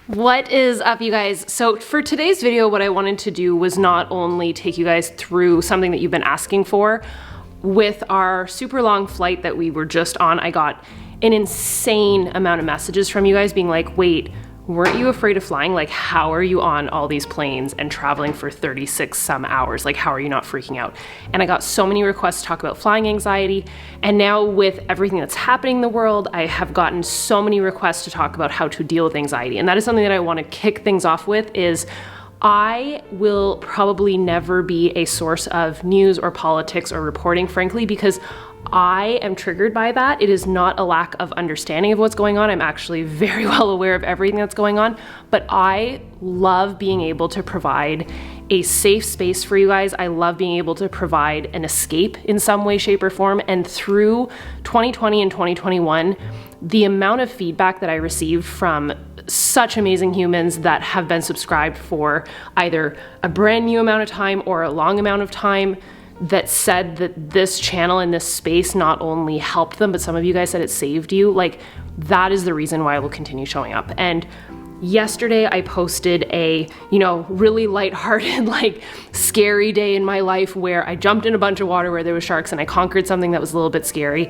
What is up, you guys? So for today's video, what I wanted to do was not only take you guys through something that you've been asking for. With our super long flight that we were just on, I got an insane amount of messages from you guys being like, wait, weren't you afraid of flying? Like, how are you on all these planes and traveling for 36 some hours? Like, how are you not freaking out? And I got so many requests to talk about flying anxiety. And now with everything that's happening in the world, I have gotten so many requests to talk about how to deal with anxiety. And that is something that I want to kick things off with is I will probably never be a source of news or politics or reporting, frankly, because I am triggered by that. It is not a lack of understanding of what's going on. I'm actually very well aware of everything that's going on, but I love being able to provide a safe space for you guys. I love being able to provide an escape in some way, shape, or form. And through 2020 and 2021, the amount of feedback that I received from such amazing humans that have been subscribed for either a brand new amount of time or a long amount of time that said that this channel and this space not only helped them, but some of you guys said it saved you. Like, that is the reason why I will continue showing up. And yesterday I posted a, really lighthearted, like scary day in my life where I jumped in a bunch of water where there was sharks and I conquered something that was a little bit scary.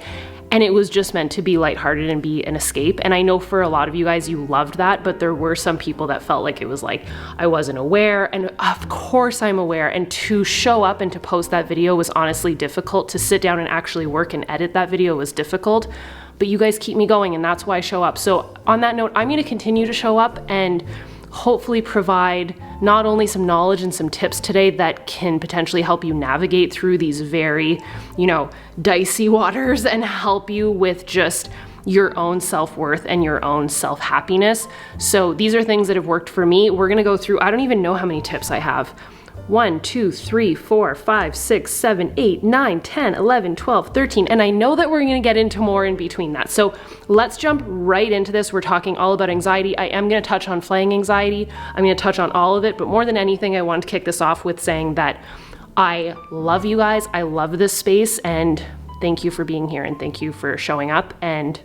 And it was just meant to be lighthearted and be an escape. And I know for a lot of you guys, you loved that, but there were some people that felt like it was like, I wasn't aware. And of course I'm aware. And to show up and to post that video was honestly difficult. To sit down and actually work and edit that video was difficult. But you guys keep me going, and that's why I show up. So on that note, I'm gonna continue to show up and hopefully provide not only some knowledge and some tips today that can potentially help you navigate through these very, dicey waters and help you with just your own self-worth and your own self-happiness. So these are things that have worked for me. We're gonna go through, I don't even know how many tips I have. 1, 2, 3, 4, 5, 6, 7, 8, 9, 10, 11, 12, 13. And I know that we're gonna get into more in between that. So let's jump right into this. We're talking all about anxiety. I am gonna touch on flying anxiety. I'm gonna touch on all of it, but more than anything, I want to kick this off with saying that I love you guys. I love this space, and thank you for being here and thank you for showing up. And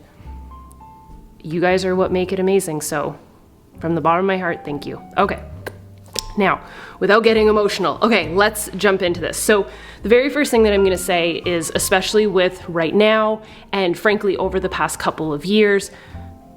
you guys are what make it amazing. So from the bottom of my heart, thank you. Okay. Now, without getting emotional, okay, let's jump into this. So the very first thing that I'm gonna say is, especially with right now, and frankly, over the past couple of years,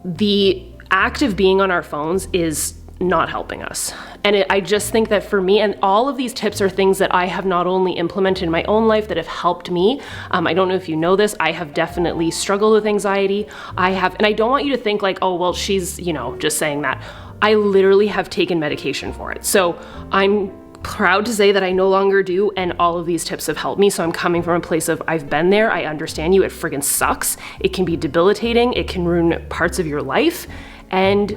the act of being on our phones is not helping us. And I just think that for me, and all of these tips are things that I have not only implemented in my own life that have helped me. I don't know if you know this, I have definitely struggled with anxiety. And I don't want you to think like, oh, well, she's, just saying that. I literally have taken medication for it. So I'm proud to say that I no longer do, and all of these tips have helped me. So I'm coming from a place of, I've been there, I understand you, it friggin' sucks. It can be debilitating, it can ruin parts of your life. And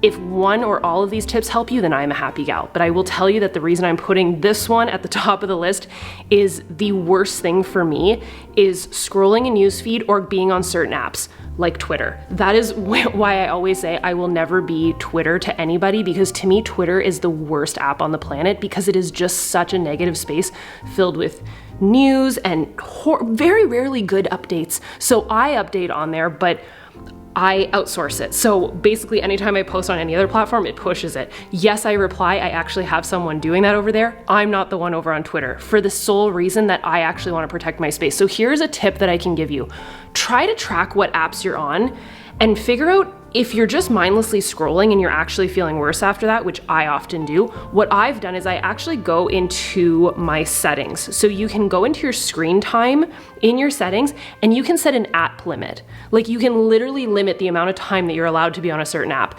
if one or all of these tips help you, then I'm a happy gal. But I will tell you that the reason I'm putting this one at the top of the list is the worst thing for me is scrolling in newsfeed or being on certain apps like Twitter. That is why I always say I will never be Twitter to anybody, because to me, Twitter is the worst app on the planet because it is just such a negative space filled with news and very rarely good updates. So I update on there, but I outsource it. So basically anytime I post on any other platform, it pushes it. Yes, I reply. I actually have someone doing that over there. I'm not the one over on Twitter for the sole reason that I actually want to protect my space. So here's a tip that I can give you. Try to track what apps you're on and figure out if you're just mindlessly scrolling and you're actually feeling worse after that, which I often do. What I've done is I actually go into my settings. So you can go into your screen time in your settings and you can set an app limit. Like, you can literally limit the amount of time that you're allowed to be on a certain app.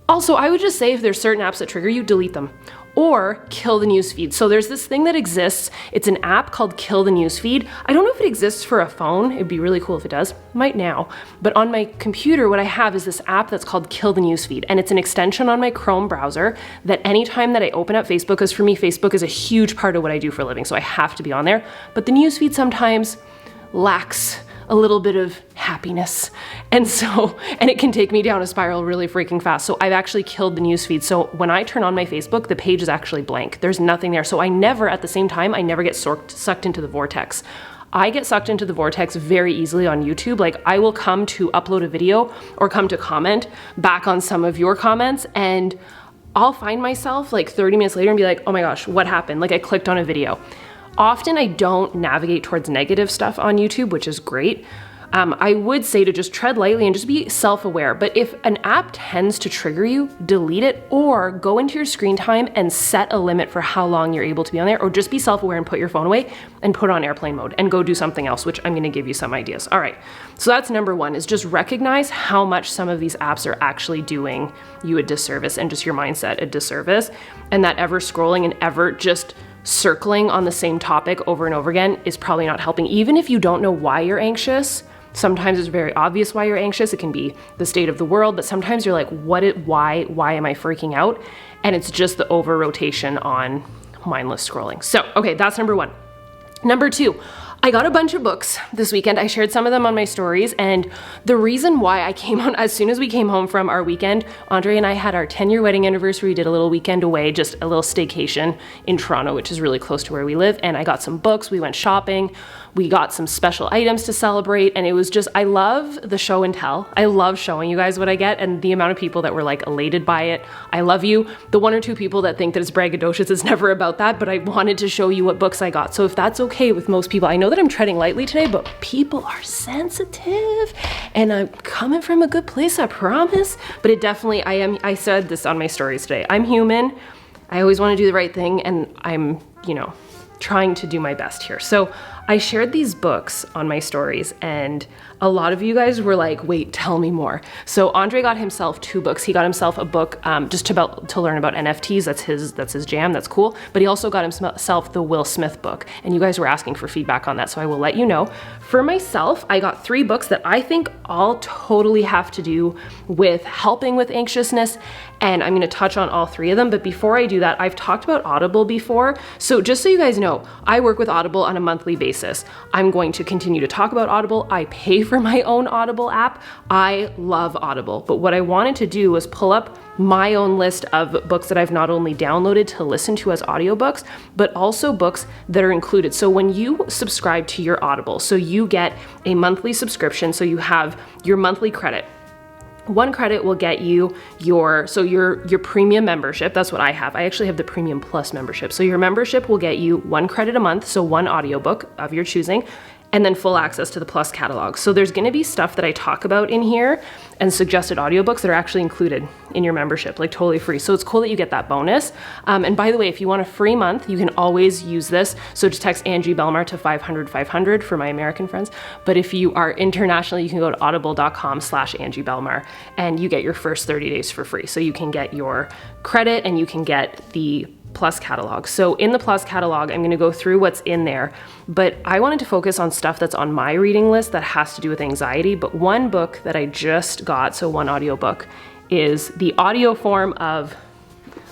Also, I would just say if there's certain apps that trigger you, delete them. Or kill the newsfeed. So there's this thing that exists. It's an app called Kill the Newsfeed. I don't know if it exists for a phone. It'd be really cool if it does. Might now. But on my computer, what I have is this app that's called Kill the Newsfeed. And it's an extension on my Chrome browser that anytime that I open up Facebook, because for me, Facebook is a huge part of what I do for a living, so I have to be on there. But the newsfeed sometimes lacks a little bit of happiness. And it can take me down a spiral really freaking fast. So I've actually killed the newsfeed. So when I turn on my Facebook, the page is actually blank. There's nothing there. So at the same time, I never get sucked into the vortex. I get sucked into the vortex very easily on YouTube. Like I will come to upload a video or come to comment back on some of your comments, and I'll find myself like 30 minutes later and be like, oh my gosh, what happened? Like I clicked on a video. Often I don't navigate towards negative stuff on YouTube, which is great. I would say to just tread lightly and just be self-aware. But if an app tends to trigger you, delete it, or go into your screen time and set a limit for how long you're able to be on there, or just be self-aware and put your phone away and put on airplane mode and go do something else, which I'm gonna give you some ideas. All right, so that's number one, is just recognize how much some of these apps are actually doing you a disservice and just your mindset a disservice. And that ever scrolling and ever just circling on the same topic over and over again is probably not helping. Even if you don't know why you're anxious, sometimes it's very obvious why you're anxious. It can be the state of the world, but sometimes you're like, why am I freaking out? And it's just the over rotation on mindless scrolling. So, okay, that's number one. Number two, I got a bunch of books this weekend. I shared some of them on my stories, and the reason why I came on, as soon as we came home from our weekend, Andre and I had our 10-year wedding anniversary. We did a little weekend away, just a little staycation in Toronto, which is really close to where we live, and I got some books, we went shopping, we got some special items to celebrate, and it was just, I love the show and tell. I love showing you guys what I get, and the amount of people that were like elated by it. I love you. The one or two people that think that it's braggadocious, it's never about that, but I wanted to show you what books I got. So if that's okay with most people, I know that I'm treading lightly today, but people are sensitive, and I'm coming from a good place, I promise. But it definitely, I said this on my stories today. I'm human. I always want to do the right thing, and I'm, trying to do my best here. So I shared these books on my stories, and a lot of you guys were like, wait, tell me more. So Andre got himself 2 books. He got himself a book just to learn about NFTs. That's his jam. That's cool. But he also got himself the Will Smith book. And you guys were asking for feedback on that, so I will let you know. For myself, I got 3 books that I think all totally have to do with helping with anxiousness, and I'm going to touch on all 3 of them. But before I do that, I've talked about Audible before. So just so you guys know, I work with Audible on a monthly basis. I'm going to continue to talk about Audible. I pay for my own Audible app. I love Audible. But what I wanted to do was pull up my own list of books that I've not only downloaded to listen to as audiobooks, but also books that are included. So when you subscribe to your Audible, so you get a monthly subscription, so you have your monthly credit. 1 credit will get you your premium membership. That's what I have. I actually have the Premium Plus membership. So your membership will get you 1 credit a month, so 1 audiobook of your choosing, and then full access to the Plus catalog. So there's going to be stuff that I talk about in here and suggested audiobooks that are actually included in your membership, like totally free. So it's cool that you get that bonus. And by the way, if you want a free month, you can always use this. So just text Angie Belmar to 500 for my American friends. But if you are international, you can go to audible.com/Angie Belmar, and you get your first 30 days for free. So you can get your credit and you can get the Plus catalog. So in the Plus catalog, I'm going to go through what's in there, but I wanted to focus on stuff that's on my reading list that has to do with anxiety. But 1 book that I just got, so 1 audiobook, is the audio form of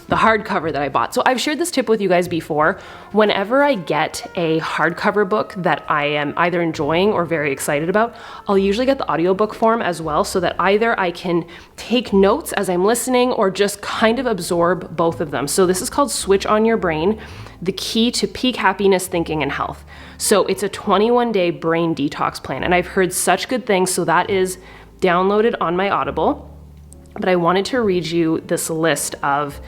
the hardcover that I bought. So I've shared this tip with you guys before. Whenever I get a hardcover book that I am either enjoying or very excited about, I'll usually get the audiobook form as well, so that either I can take notes as I'm listening or just kind of absorb both of them. So this is called Switch on Your Brain, the Key to Peak Happiness, Thinking, and Health. So it's a 21-day brain detox plan, and I've heard such good things, so that is downloaded on my Audible. But I wanted to read you this list of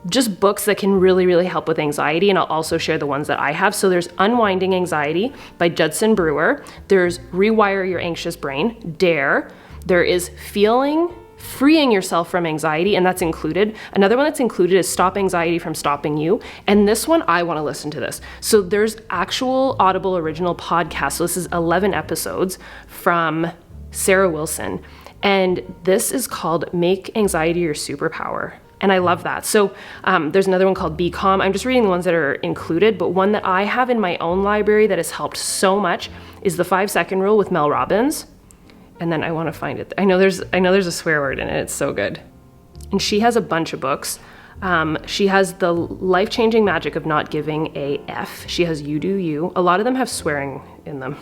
just books that can really, really help with anxiety, and I'll also share the ones that I have. So there's Unwinding Anxiety by Judson Brewer. There's Rewire Your Anxious Brain, Dare. There is Freeing Yourself from Anxiety, and that's included. Another one that's included is Stop Anxiety from Stopping You. And this one, I want to listen to this. So there's actual Audible original podcasts. So this is 11 episodes from Sarah Wilson. And this is called Make Anxiety Your Superpower. And I love that. So there's another one called Be Calm. I'm just reading the ones that are included, but one that I have in my own library that has helped so much is the 5-Second Rule with Mel Robbins. And then I want to find it. I know there's a swear word in it. It's so good. And she has a bunch of books. She has The Life-Changing Magic of Not Giving a F. She has You Do You. A lot of them have swearing in them.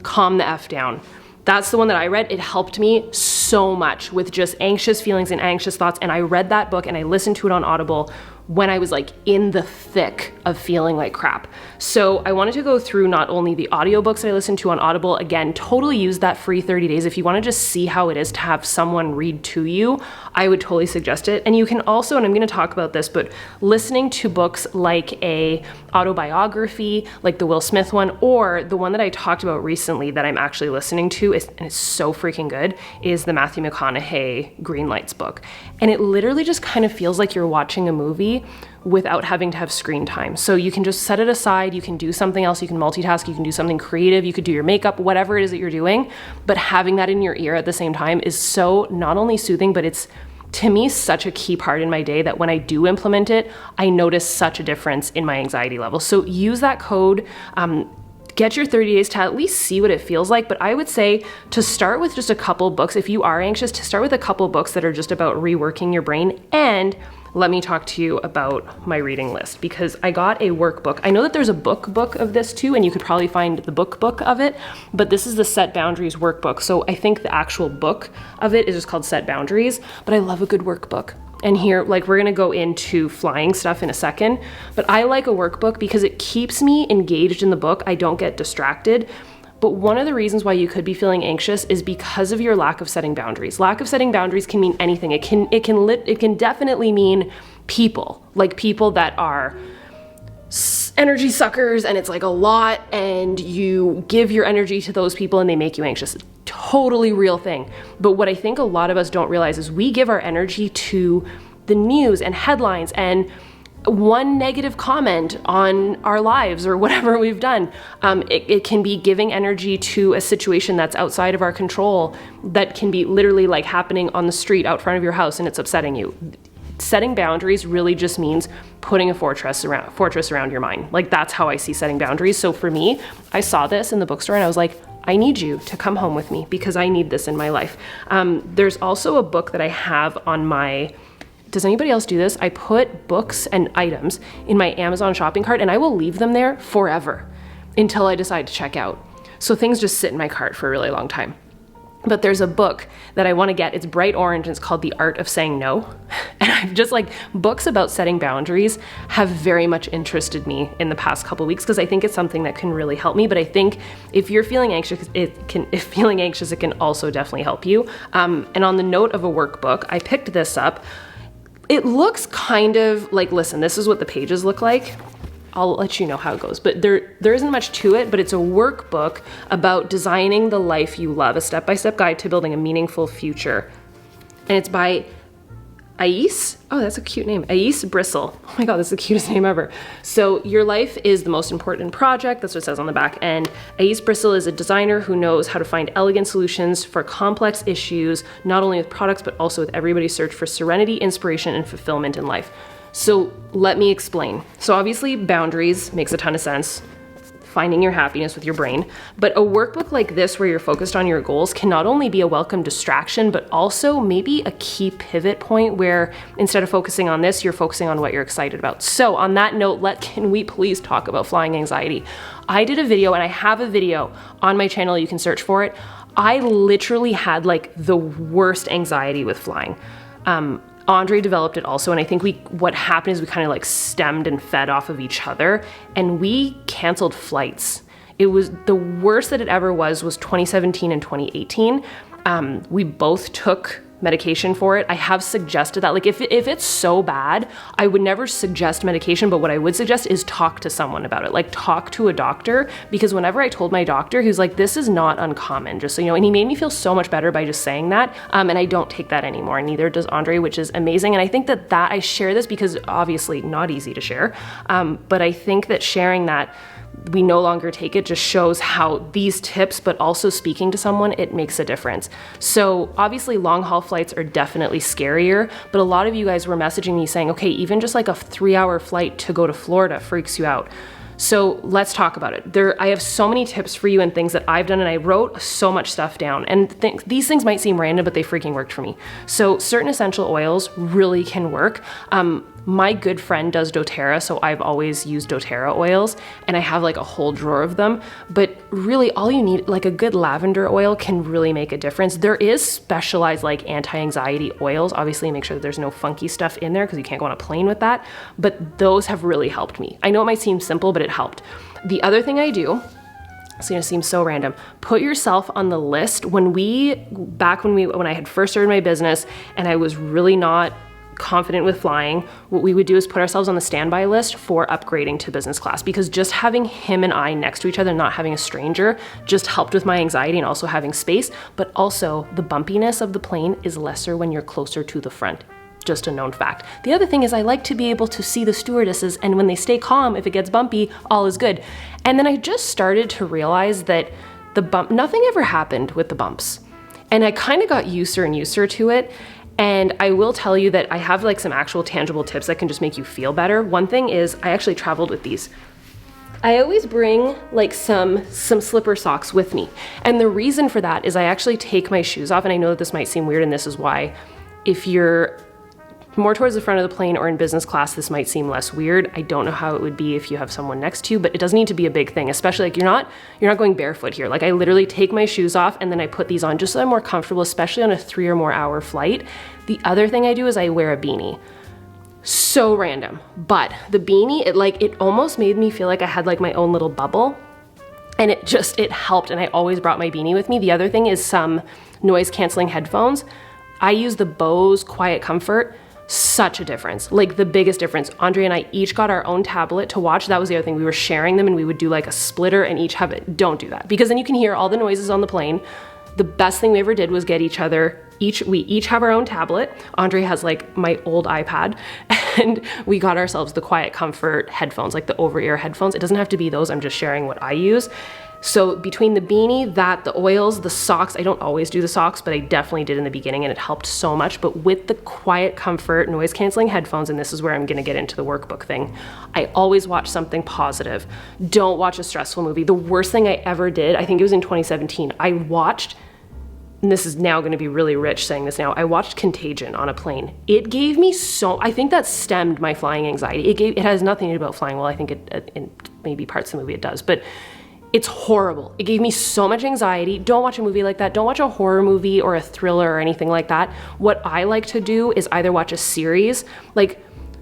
Calm the F Down. That's the one that I read. It helped me so much with just anxious feelings and anxious thoughts. And I read that book and I listened to it on Audible when I was like in the thick of feeling like crap. So I wanted to go through not only the audiobooks that I listened to on Audible, again, totally use that free 30 days. If you want to just see how it is to have someone read to you, I would totally suggest it. And you can also, and I'm going to talk about this, but listening to books like a autobiography, like the Will Smith one, or the one that I talked about recently that I'm actually listening to, and it's so freaking good, is the Matthew McConaughey Green Lights book. And it literally just kind of feels like you're watching a movie without having to have screen time. So you can just set it aside, you can do something else, you can multitask, you can do something creative, you could do your makeup, whatever it is that you're doing, but having that in your ear at the same time is so not only soothing, but it's, to me, such a key part in my day that when I do implement it, I notice such a difference in my anxiety level. So use that code, get your 30 days to at least see what it feels like. But I would say to start with just a couple books, if you are anxious, to start with a couple books that are just about reworking your brain. And let me talk to you about my reading list, because I got a workbook. I know that there's a book of this too, and you could probably find the book of it, but this is the Set Boundaries workbook. So I think the actual book of it is just called Set Boundaries, but I love a good workbook. And here, like, we're gonna go into flying stuff in a second, but I like a workbook because it keeps me engaged in the book. I don't get distracted. But one of the reasons why you could be feeling anxious is because of your lack of setting boundaries. Lack of setting boundaries can mean anything. It can definitely mean people, like people that are energy suckers, and it's like a lot, and you give your energy to those people and they make you anxious. Totally real thing. But what I think a lot of us don't realize is we give our energy to the news and headlines and one negative comment on our lives or whatever we've done. It can be giving energy to a situation that's outside of our control, that can be literally like happening on the street out front of your house, and it's upsetting you. Setting boundaries really just means putting a fortress around your mind. Like, that's how I see setting boundaries. So for me, I saw this in the bookstore and I was like, I need you to come home with me because I need this in my life. There's also a book that I have on my, does anybody else do this? I put books and items in my Amazon shopping cart and I will leave them there forever until I decide to check out. So things just sit in my cart for a really long time. But there's a book that I want to get. It's bright orange and it's called The Art of Saying No. And I've just like, books about setting boundaries have very much interested me in the past couple weeks because I think it's something that can really help me. But I think if you're feeling anxious, it can also definitely help you. And on the note of a workbook, I picked this up. It looks kind of like, listen, this is what the pages look like. I'll let you know how it goes, but there isn't much to it, but it's a workbook about designing the life you love, a step-by-step guide to building a meaningful future. And it's by Ais. Oh, that's a cute name. Ais Bristle. Oh my God, that's the cutest name ever. So your life is the most important project. That's what it says on the back. And Ais Bristle is a designer who knows how to find elegant solutions for complex issues, not only with products, but also with everybody's search for serenity, inspiration, and fulfillment in life. So let me explain. So obviously boundaries makes a ton of sense, finding your happiness with your brain, but a workbook like this where you're focused on your goals can not only be a welcome distraction, but also maybe a key pivot point where instead of focusing on this, you're focusing on what you're excited about. So on that note, can we please talk about flying anxiety? I did a video, and I have a video on my channel, you can search for it. I literally had like the worst anxiety with flying. Andre developed it also, and I think what happened is we kind of like stemmed and fed off of each other, and we canceled flights. It was the worst that it ever was 2017 and 2018. We both took medication for it. I have suggested that, like, if it's so bad, I would never suggest medication, but what I would suggest is talk to someone about it, like talk to a doctor, because whenever I told my doctor, he was like, this is not uncommon, just so you know, and he made me feel so much better by just saying that, and I don't take that anymore, and neither does Andre, which is amazing, and I think that I share this because obviously not easy to share, but I think that sharing that we no longer take it just shows how these tips, but also speaking to someone, it makes a difference. So obviously long haul flights are definitely scarier, but a lot of you guys were messaging me saying, okay, even just like a 3-hour flight to go to Florida freaks you out. So let's talk about it. I have so many tips for you and things that I've done, and I wrote so much stuff down, and these things might seem random, but they freaking worked for me. So certain essential oils really can work. My good friend does doTERRA, so I've always used doTERRA oils, and I have like a whole drawer of them. But really all you need, like a good lavender oil can really make a difference. There is specialized like anti-anxiety oils. Obviously make sure that there's no funky stuff in there because you can't go on a plane with that. But those have really helped me. I know it might seem simple, but it helped. The other thing I do, it's gonna seem so random, put yourself on the list. When I had first started my business and I was really not confident with flying, what we would do is put ourselves on the standby list for upgrading to business class, because just having him and I next to each other, not having a stranger, just helped with my anxiety and also having space. But also the bumpiness of the plane is lesser when you're closer to the front. Just a known fact. The other thing is I like to be able to see the stewardesses, and when they stay calm, if it gets bumpy, all is good. And then I just started to realize that nothing ever happened with the bumps. And I kind of got used to it. And I will tell you that I have like some actual tangible tips that can just make you feel better. One thing is I actually traveled with these. I always bring like some slipper socks with me. And the reason for that is I actually take my shoes off, and I know that this might seem weird, and this is why. If you're more towards the front of the plane or in business class, this might seem less weird. I don't know how it would be if you have someone next to you, but it doesn't need to be a big thing, especially like you're not going barefoot here. Like I literally take my shoes off and then I put these on just so I'm more comfortable, especially on a 3 or more hour flight. The other thing I do is I wear a beanie. So random, but the beanie, it almost made me feel like I had like my own little bubble, and it helped. And I always brought my beanie with me. The other thing is some noise canceling headphones. I use the Bose Quiet Comfort. Such a difference, like the biggest difference. Andre and I each got our own tablet to watch. That was the other thing. We were sharing them, and we would do like a splitter and each have it. Don't do that, because then you can hear all the noises on the plane. The best thing we ever did was get we each have our own tablet. Andre has like my old iPad, and we got ourselves the Quiet Comfort headphones, like the over-ear headphones. It doesn't have to be those. I'm just sharing what I use. So between the beanie, the oils, the socks, I don't always do the socks, but I definitely did in the beginning, and it helped so much. But with the Quiet Comfort noise canceling headphones, and this is where I'm gonna get into the workbook thing, I always watch something positive. Don't watch a stressful movie. The worst thing I ever did, I think it was in 2017, I watched, and this is now gonna be really rich saying this now, I watched Contagion on a plane. It gave me I think that stemmed my flying anxiety. It has nothing to do about flying well. I think in maybe parts of the movie it does, but it's horrible. It gave me so much anxiety. Don't watch a movie like that. Don't watch a horror movie or a thriller or anything like that. What I like to do is either watch a series, like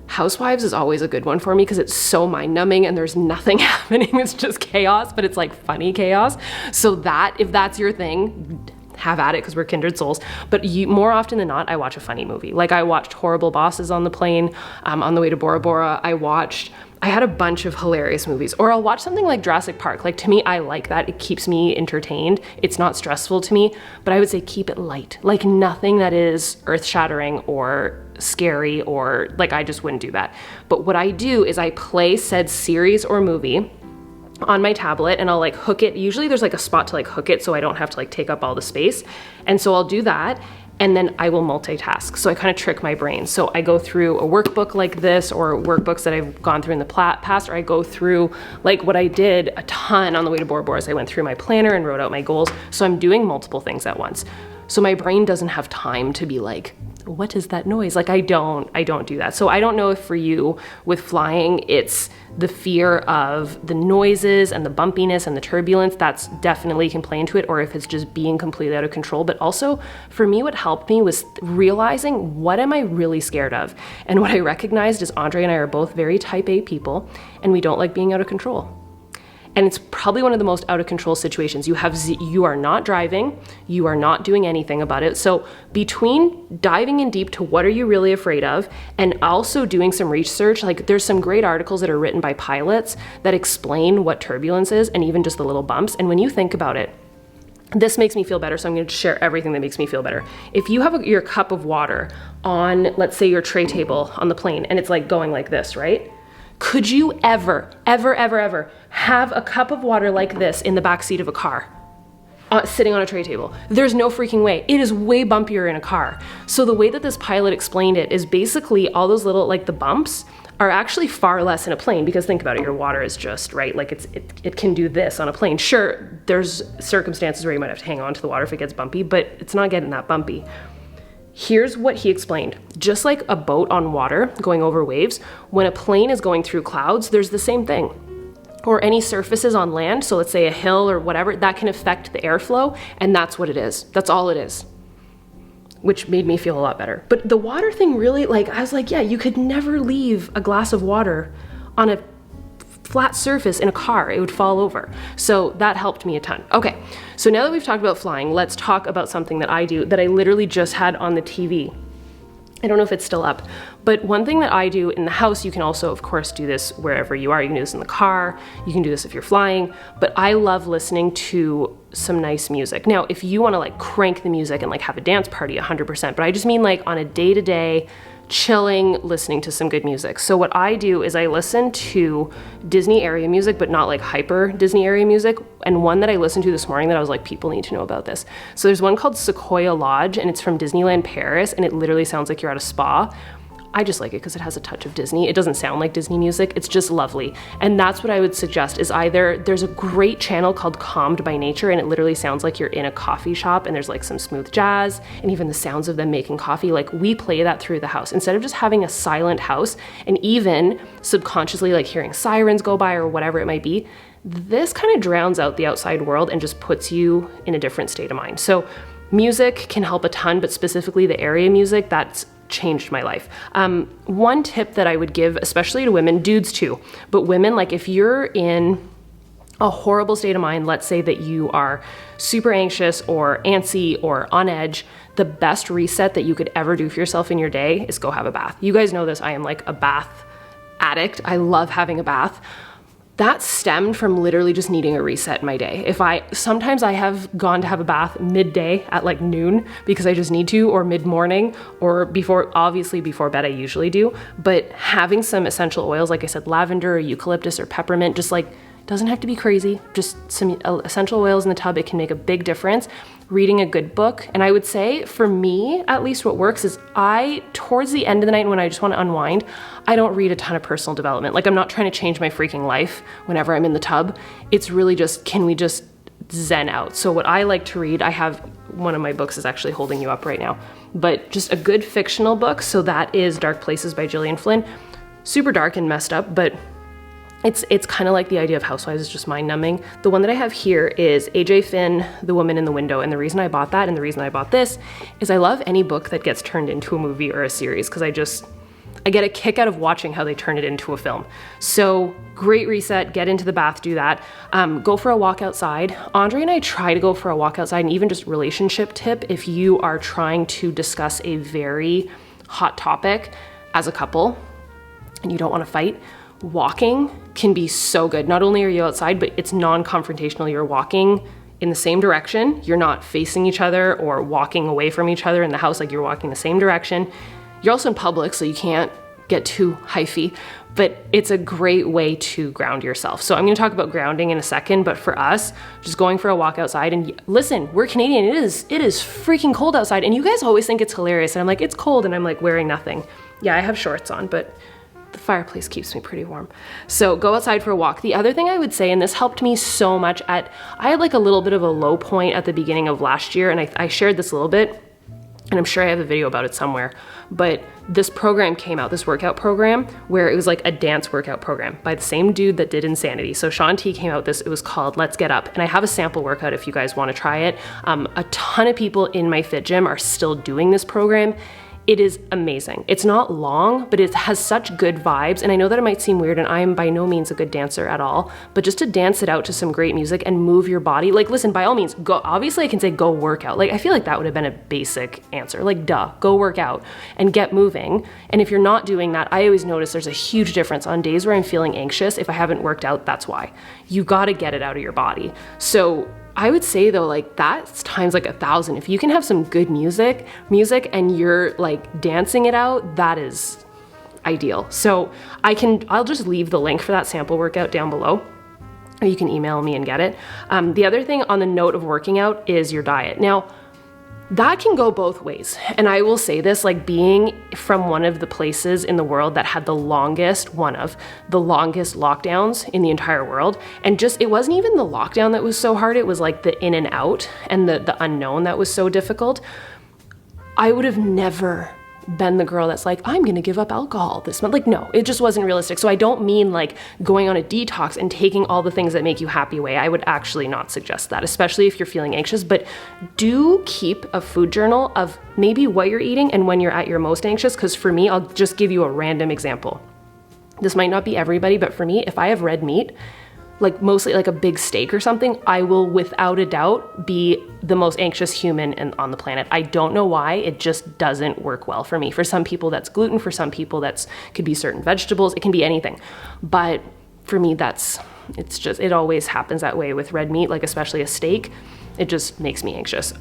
Housewives is always a good one for me because it's so mind-numbing and there's nothing happening. It's just chaos, but it's like funny chaos. So if that's your thing, have at it, because we're kindred souls. But more often than not, I watch a funny movie. Like I watched Horrible Bosses on the plane, on the way to Bora Bora. I had a bunch of hilarious movies. Or I'll watch something like Jurassic Park. Like to me, I like that. It keeps me entertained. It's not stressful to me, but I would say keep it light. Like nothing that is earth-shattering or scary, or like I just wouldn't do that. But what I do is I play said series or movie on my tablet, and I'll like hook it. Usually there's like a spot to like hook it so I don't have to like take up all the space. And so I'll do that, and then I will multitask. So I kind of trick my brain. So I go through a workbook like this, or workbooks that I've gone through in the past, or I go through like what I did a ton on the way to Bora Bora is I went through my planner and wrote out my goals. So I'm doing multiple things at once. So my brain doesn't have time to be like, what is that noise? Like I don't do that. So I don't know if for you with flying, it's the fear of the noises and the bumpiness and the turbulence, that's definitely can play into it, or if it's just being completely out of control. But also for me, what helped me was realizing, what am I really scared of? And what I recognized is Andre and I are both very type A people, and we don't like being out of control. And it's probably one of the most out of control situations. You are not driving, you are not doing anything about it. So between diving in deep to what are you really afraid of, and also doing some research, like there's some great articles that are written by pilots that explain what turbulence is and even just the little bumps. And when you think about it, this makes me feel better, so I'm going to share everything that makes me feel better. If you have your cup of water on, let's say your tray table on the plane, and it's like going like this, right? Could you ever have a cup of water like this in the back seat of a car, sitting on a tray table? There's no freaking way. It is way bumpier in a car. So the way that this pilot explained it is basically all those little, like the bumps are actually far less in a plane, because think about it, your water is just, right? Like it can do this on a plane. Sure, there's circumstances where you might have to hang on to the water if it gets bumpy, but it's not getting that bumpy. Here's what he explained. Just like a boat on water going over waves, when a plane is going through clouds, there's the same thing. Or any surfaces on land, so let's say a hill or whatever, that can affect the airflow, and that's what it is. That's all it is. Which made me feel a lot better. But the water thing really, like, I was like, yeah, you could never leave a glass of water on a flat surface in a car. It would fall over. So that helped me a ton. Okay, so now that we've talked about flying, let's talk about something that I do that I literally just had on the TV. I don't know if it's still up, but one thing that I do in the house, you can also, of course, do this wherever you are. You can do this in the car, you can do this if you're flying, but I love listening to some nice music. Now, if you want to like crank the music and like have a dance party, 100%, but I just mean like on a day-to-day, chilling, listening to some good music. So what I do is I listen to Disney area music, but not like hyper Disney area music. And one that I listened to this morning that I was like, people need to know about this. So there's one called Sequoia Lodge, and it's from Disneyland Paris, and it literally sounds like you're at a spa. I just like it because it has a touch of Disney. It doesn't sound like Disney music. It's just lovely. And that's what I would suggest is either there's a great channel called Calmed by Nature, and it literally sounds like you're in a coffee shop, and there's like some smooth jazz and even the sounds of them making coffee. Like we play that through the house instead of just having a silent house and even subconsciously like hearing sirens go by or whatever it might be. This kind of drowns out the outside world and just puts you in a different state of mind. So music can help a ton, but specifically the area music, that's changed my life. One tip that I would give, especially to women, dudes too, but women, like if you're in a horrible state of mind, let's say that you are super anxious or antsy or on edge, the best reset that you could ever do for yourself in your day is go have a bath. You guys know this, I am like a bath addict. I love having a bath. That stemmed from literally just needing a reset in my day. Sometimes I have gone to have a bath midday at like noon because I just need to, or mid-morning, or obviously before bed I usually do, but having some essential oils, like I said, lavender or eucalyptus or peppermint, just like, doesn't have to be crazy, just some essential oils in the tub, it can make a big difference. Reading a good book. And I would say for me, at least what works is towards the end of the night when I just want to unwind, I don't read a ton of personal development. Like I'm not trying to change my freaking life whenever I'm in the tub. It's really just, can we just zen out? So what I like to read, I have one of my books is actually holding you up right now, but just a good fictional book. So that is Dark Places by Gillian Flynn. Super dark and messed up, but it's kind of like the idea of Housewives is just mind numbing. The one that I have here is AJ Finn, The Woman in the Window. And the reason I bought that and the reason I bought this is I love any book that gets turned into a movie or a series because I get a kick out of watching how they turn it into a film. So great reset, get into the bath, do that. Go for a walk outside. Andre and I try to go for a walk outside, and even just relationship tip, if you are trying to discuss a very hot topic as a couple and you don't want to fight, walking can be so good. Not only are you outside, but it's non-confrontational. You're walking in the same direction. You're not facing each other or walking away from each other in the house, like you're walking the same direction. You're also in public, so you can't get too hyphy, but it's a great way to ground yourself. So I'm gonna talk about grounding in a second, but for us, just going for a walk outside, and listen, we're Canadian, it is freaking cold outside, and you guys always think it's hilarious, and I'm like, it's cold, and I'm like wearing nothing. Yeah, I have shorts on, but the fireplace keeps me pretty warm. So go outside for a walk. The other thing I would say, and this helped me so much I had like a little bit of a low point at the beginning of last year, and I shared this a little bit, and I'm sure I have a video about it somewhere, but this program came out, this workout program, where it was like a dance workout program by the same dude that did Insanity. So Sean T came out it was called Let's Get Up, and I have a sample workout if you guys want to try it. A ton of people in my fit gym are still doing this program. It is amazing. It's not long, but it has such good vibes. And I know that it might seem weird, and I am by no means a good dancer at all, but just to dance it out to some great music and move your body. Like, listen, by all means, go. Obviously I can say go work out. Like, I feel like that would have been a basic answer. Like, duh, go work out and get moving. And if you're not doing that, I always notice there's a huge difference on days where I'm feeling anxious. If I haven't worked out, that's why. You gotta get it out of your body. So I would say though, like that's times like 1,000. If you can have some good music and you're like dancing it out, that is ideal. So I'll just leave the link for that sample workout down below, or you can email me and get it. The other thing on the note of working out is your diet. Now, that can go both ways. And I will say this, like being from one of the places in the world that had one of the longest lockdowns in the entire world. And it wasn't even the lockdown that was so hard. It was like the in and out and the unknown that was so difficult. I would have never been the girl that's like, I'm gonna give up alcohol this month. Like, no, it just wasn't realistic. So I don't mean like going on a detox and taking all the things that make you happy away. I would actually not suggest that, especially if you're feeling anxious. But do keep a food journal of maybe what you're eating and when you're at your most anxious. Because for me, I'll just give you a random example. This might not be everybody, but for me, if I have red meat, like mostly like a big steak or something, I will without a doubt be the most anxious human on the planet. I don't know why, it just doesn't work well for me. For some people that's gluten, for some people that's could be certain vegetables, it can be anything. But for me, it always happens that way with red meat, like especially a steak. It just makes me anxious.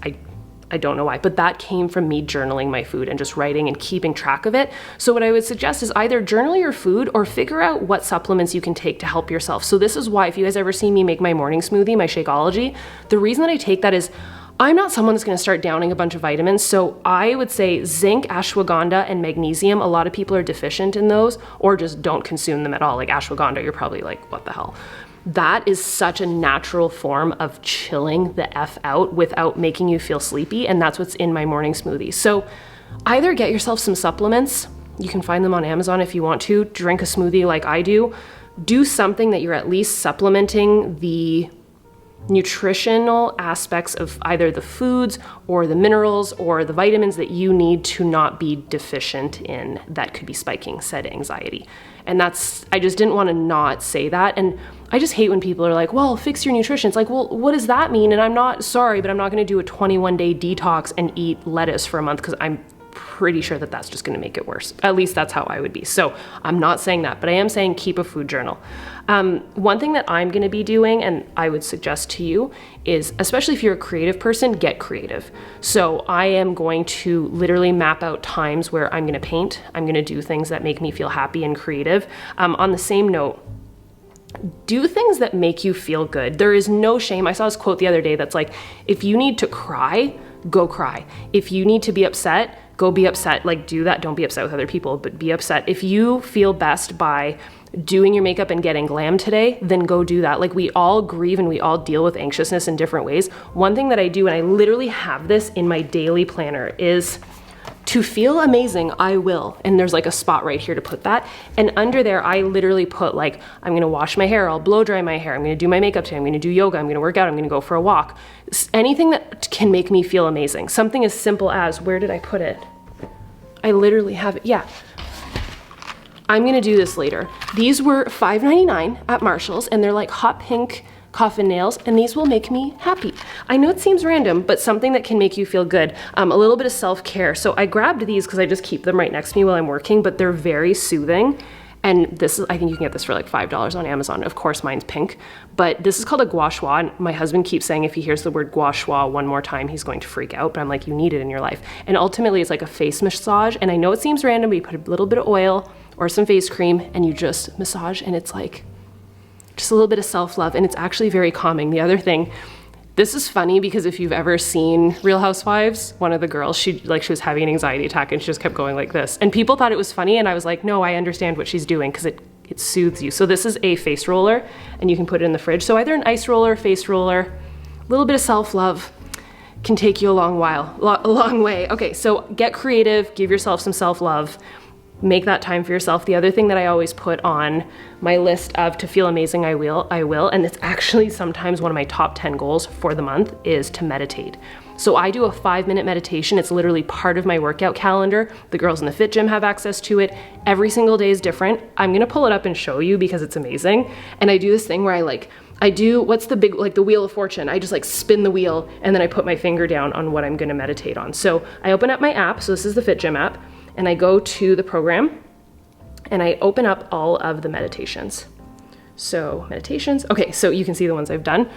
I don't know why, but that came from me journaling my food and just writing and keeping track of it. So what I would suggest is either journal your food or figure out what supplements you can take to help yourself. So this is why, if you guys ever see me make my morning smoothie, my Shakeology, the reason that I take that is I'm not someone that's gonna start downing a bunch of vitamins. So I would say zinc, ashwagandha, and magnesium. A lot of people are deficient in those or just don't consume them at all. Like ashwagandha, you're probably like, what the hell? That is such a natural form of chilling the F out without making you feel sleepy. And that's what's in my morning smoothie. So either get yourself some supplements. You can find them on Amazon if you want to. Drink a smoothie like I do. Do something that you're at least supplementing the nutritional aspects of either the foods or the minerals or the vitamins that you need to not be deficient in that could be spiking said anxiety. And I just didn't want to not say that. And I just hate when people are like, well, fix your nutrition. It's like, well, what does that mean? And I'm not sorry, but I'm not going to do a 21-day detox and eat lettuce for a month because I'm pretty sure that that's just going to make it worse. At least that's how I would be. So I'm not saying that, but I am saying keep a food journal. One thing that I'm going to be doing, and I would suggest to you, is especially if you're a creative person, get creative. So I am going to literally map out times where I'm going to paint. I'm going to do things that make me feel happy and creative. On the same note, do things that make you feel good. There is no shame. I saw this quote the other day that's like, if you need to cry, go cry. If you need to be upset, go be upset. Like, do that. Don't be upset with other people, but be upset. If you feel best by doing your makeup and getting glam today, then go do that. Like, we all grieve and we all deal with anxiousness in different ways. One thing that I do, and I literally have this in my daily planner, is to feel amazing, I will. And there's like a spot right here to put that. And under there, I literally put like, I'm gonna wash my hair, I'll blow dry my hair, I'm gonna do my makeup today, I'm gonna do yoga, I'm gonna work out, I'm gonna go for a walk. Anything that can make me feel amazing. Something as simple as, where did I put it? I literally have it, yeah. I'm gonna do this later. These were $5.99 at Marshall's and they're like hot pink coffin nails, and these will make me happy. I know it seems random, but something that can make you feel good. A little bit of self-care. So I grabbed these because I just keep them right next to me while I'm working, but they're very soothing. And this is, I think you can get this for like $5 on Amazon. Of course, mine's pink, but this is called a gua sha. And my husband keeps saying if he hears the word gua sha one more time, he's going to freak out. But I'm like, you need it in your life. And ultimately, it's like a face massage. And I know it seems random, but you put a little bit of oil or some face cream and you just massage, and it's like just a little bit of self-love, and it's actually very calming. The other thing, this is funny because if you've ever seen Real Housewives, one of the girls, she was having an anxiety attack and she just kept going like this. And people thought it was funny, and I was like, no, I understand what she's doing because it soothes you. So this is a face roller, and you can put it in the fridge. So either an ice roller, face roller, a little bit of self-love can take you a long way. Okay, so get creative, give yourself some self-love. Make that time for yourself. The other thing that I always put on my list of to feel amazing, I will, and it's actually sometimes one of my top 10 goals for the month, is to meditate. So I do a 5-minute meditation. It's literally part of my workout calendar. The girls in the Fit Gym have access to it. Every single day is different. I'm gonna pull it up and show you because it's amazing. And I do this thing where I do, what's the big, like the Wheel of Fortune. I just like spin the wheel and then I put my finger down on what I'm gonna meditate on. So I open up my app. So this is the Fit Gym app. And I go to the program and I open up all of the meditations. So meditations, okay, so you can see the ones I've done.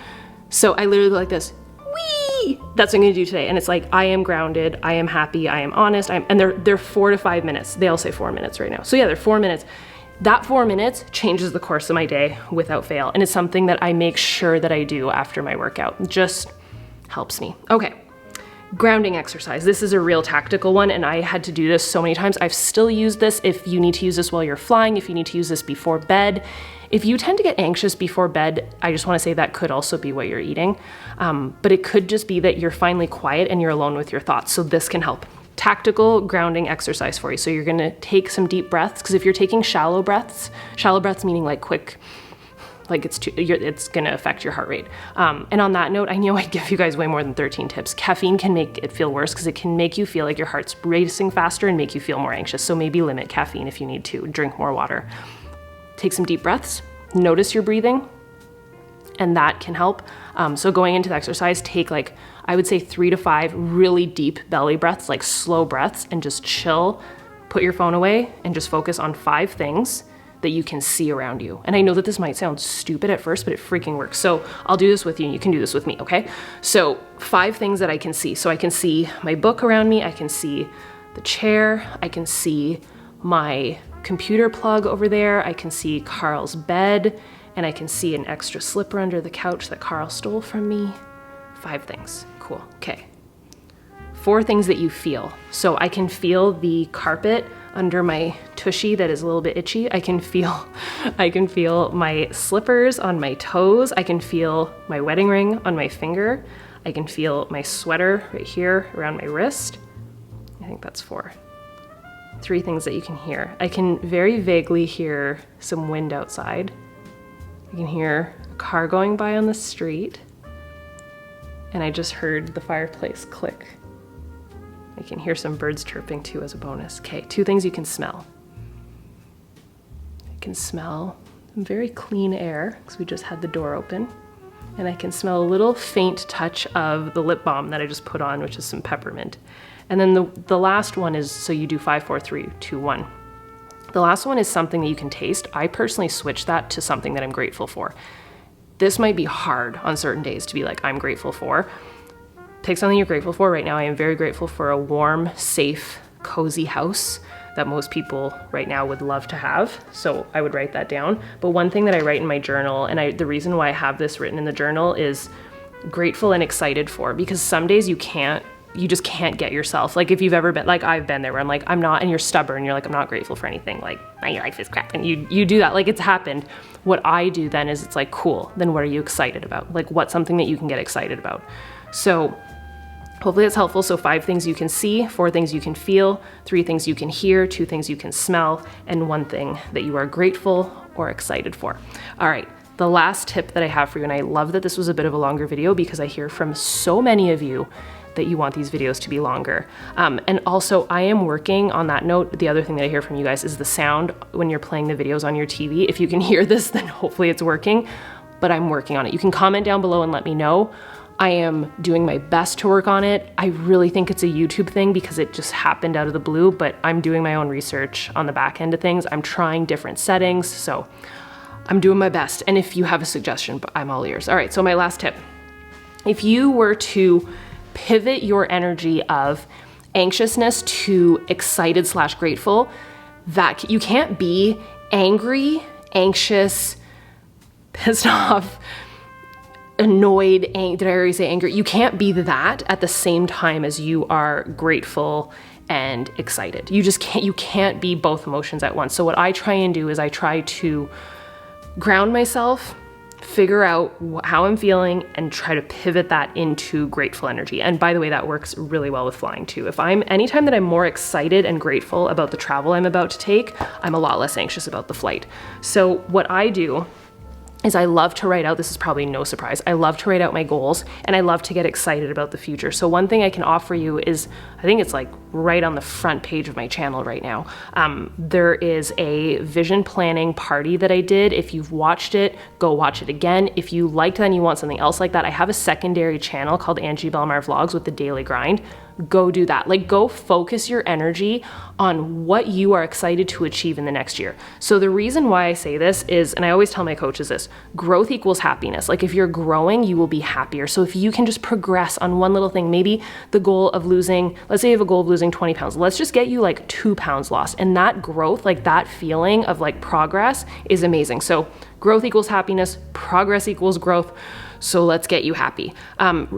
So I literally go like this, wee! That's what I'm gonna do today. And it's like, I am grounded, I am happy, I am honest, and they're 4 to 5 minutes. They all say 4 minutes right now. So yeah, they're 4 minutes. That 4 minutes changes the course of my day without fail. And it's something that I make sure that I do after my workout. It just helps me. Okay. Grounding exercise. This is a real tactical one, and I had to do this so many times. I've still used this if you need to use this while you're flying, if you need to use this before bed. If you tend to get anxious before bed, I just want to say that could also be what you're eating. But it could just be that you're finally quiet and you're alone with your thoughts. So this can help. tactical grounding exercise for you. So you're gonna take some deep breaths, because if you're taking shallow breaths meaning like quick, like it's gonna affect your heart rate. And on that note, I know I give you guys way more than 13 tips. Caffeine can make it feel worse because it can make you feel like your heart's racing faster and make you feel more anxious. So maybe limit caffeine if you need to. Drink more water. Take some deep breaths. Notice your breathing, and that can help. So going into the exercise, take like, I would say 3 to 5 really deep belly breaths, like slow breaths, and just chill. Put your phone away and just focus on 5 things that you can see around you. And I know that this might sound stupid at first, but it freaking works. So I'll do this with you and you can do this with me, okay? So 5 things that I can see. So I can see my book around me, I can see the chair, I can see my computer plug over there, I can see Carl's bed, and I can see an extra slipper under the couch that Carl stole from me. 5 things, cool, okay. 4 things that you feel. So I can feel the carpet under my tushy that is a little bit itchy. I can feel my slippers on my toes. I can feel my wedding ring on my finger. I can feel my sweater right here around my wrist. I think that's 4. 3 things that you can hear. I can very vaguely hear some wind outside. I can hear a car going by on the street. And I just heard the fireplace click. I can hear some birds chirping too as a bonus. Okay, 2 things you can smell. I can smell very clean air because we just had the door open. And I can smell a little faint touch of the lip balm that I just put on, which is some peppermint. And then the last one is, so you do 5, 4, 3, 2, 1. The last one is something that you can taste. I personally switched that to something that I'm grateful for. This might be hard on certain days to be like, I'm grateful for. Pick something you're grateful for. Right now, I am very grateful for a warm, safe, cozy house that most people right now would love to have. So I would write that down. But one thing that I write in my journal, and the reason why I have this written in the journal is grateful and excited for, because some days you just can't get yourself. Like if you've ever been, like I've been there where I'm like, I'm not, and you're stubborn, you're like, I'm not grateful for anything. Like my life is crap. And you do that, like it's happened. What I do then is it's like, cool, then what are you excited about? Like what's something that you can get excited about? So hopefully that's helpful. So 5 things you can see, 4 things you can feel, 3 things you can hear, 2 things you can smell, and 1 thing that you are grateful or excited for. All right, the last tip that I have for you, and I love that this was a bit of a longer video because I hear from so many of you that you want these videos to be longer. And also I am working on that note. The other thing that I hear from you guys is the sound when you're playing the videos on your TV. If you can hear this, then hopefully it's working, but I'm working on it. You can comment down below and let me know. I am doing my best to work on it. I really think it's a YouTube thing because it just happened out of the blue, but I'm doing my own research on the back end of things. I'm trying different settings, so I'm doing my best. And if you have a suggestion, I'm all ears. All right, so my last tip. If you were to pivot your energy of anxiousness to excited / grateful, that you can't be angry, anxious, pissed off, annoyed, did I already say angry? You can't be that at the same time as you are grateful and excited. You can't be both emotions at once. So what I try and do is I try to ground myself, figure out how I'm feeling, and try to pivot that into grateful energy. And by the way, that works really well with flying too. Anytime that I'm more excited and grateful about the travel I'm about to take, I'm a lot less anxious about the flight. So what I do is I love to write out, this is probably no surprise, I love to write out my goals and I love to get excited about the future. So one thing I can offer you is, I think it's like right on the front page of my channel right now. There is a vision planning party that I did. If you've watched it, go watch it again. If you liked that and you want something else like that, I have a secondary channel called Angie Belmar Vlogs with the daily grind. Go do that. Like go focus your energy on what you are excited to achieve in the next year. So the reason why I say this is, and I always tell my coaches this, growth equals happiness. Like if you're growing, you will be happier. So if you can just progress on one little thing, maybe the goal of losing, let's say you have a goal of losing 20 pounds, let's just get you like 2 pounds lost. And that growth, like that feeling of like progress is amazing. So growth equals happiness, progress equals growth. So let's get you happy.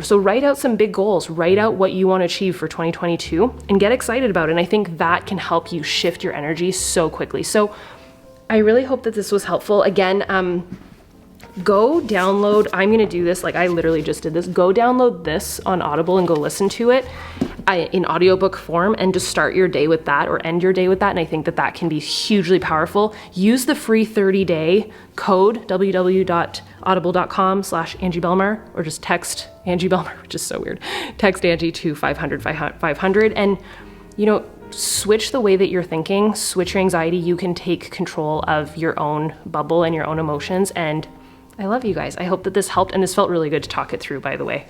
So write out some big goals, write out what you want to achieve for 2022 and get excited about it. And I think that can help you shift your energy so quickly. So I really hope that this was helpful. Again, go download, I'm gonna do this, like I literally just did this, go download this on Audible and go listen to it in audiobook form and just start your day with that or end your day with that. And I think that that can be hugely powerful. Use the free 30-day code, www.audible.com/Angie Belmar, or just text Angie Belmar, which is so weird. Text Angie to 500 and, you know, switch the way that you're thinking, switch your anxiety. You can take control of your own bubble and your own emotions. And I love you guys. I hope that this helped, and this felt really good to talk it through, by the way.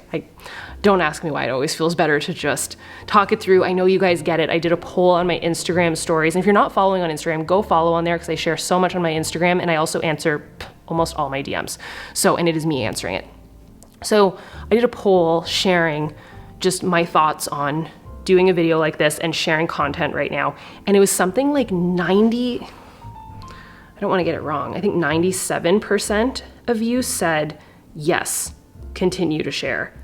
Don't ask me why. It always feels better to just talk it through. I know you guys get it. I did a poll on my Instagram stories, and if you're not following on Instagram, go follow on there because I share so much on my Instagram, and I also answer almost all my DMs. So, and it is me answering it. So I did a poll sharing just my thoughts on doing a video like this and sharing content right now, and it was something like 90, I don't want to get it wrong, I think 97% of you said, yes, continue to share.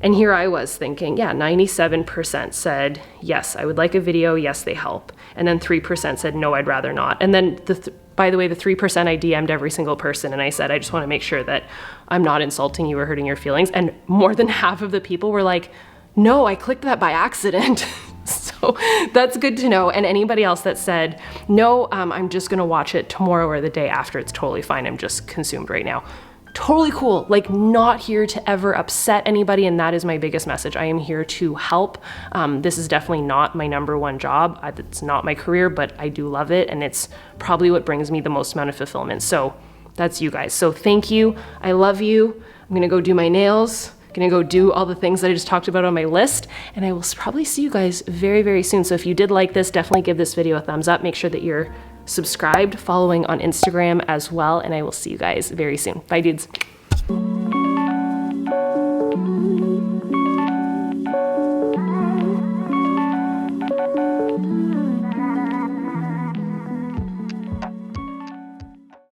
And here I was thinking, yeah, 97% said, yes, I would like a video, yes, they help. And then 3% said, no, I'd rather not. And then, by the way, the 3% I DM'd every single person and I said, I just want to make sure that I'm not insulting you or hurting your feelings. And more than half of the people were like, no, I clicked that by accident. So that's good to know. And anybody else that said, no, I'm just gonna watch it tomorrow or the day after, it's totally fine, I'm just consumed right now. Totally cool. Like, not here to ever upset anybody, and that is my biggest message. I am here to help. This is definitely not my number one job. It's not my career, but I do love it, and it's probably what brings me the most amount of fulfillment. So that's you guys. So thank you. I love you. I'm gonna go do my nails. Gonna go do all the things that I just talked about on my list, and I will probably see you guys very, very soon. So if you did like this, definitely give this video a thumbs up. Make sure that you're subscribed, following on Instagram as well, and I will see you guys very soon. Bye, dudes.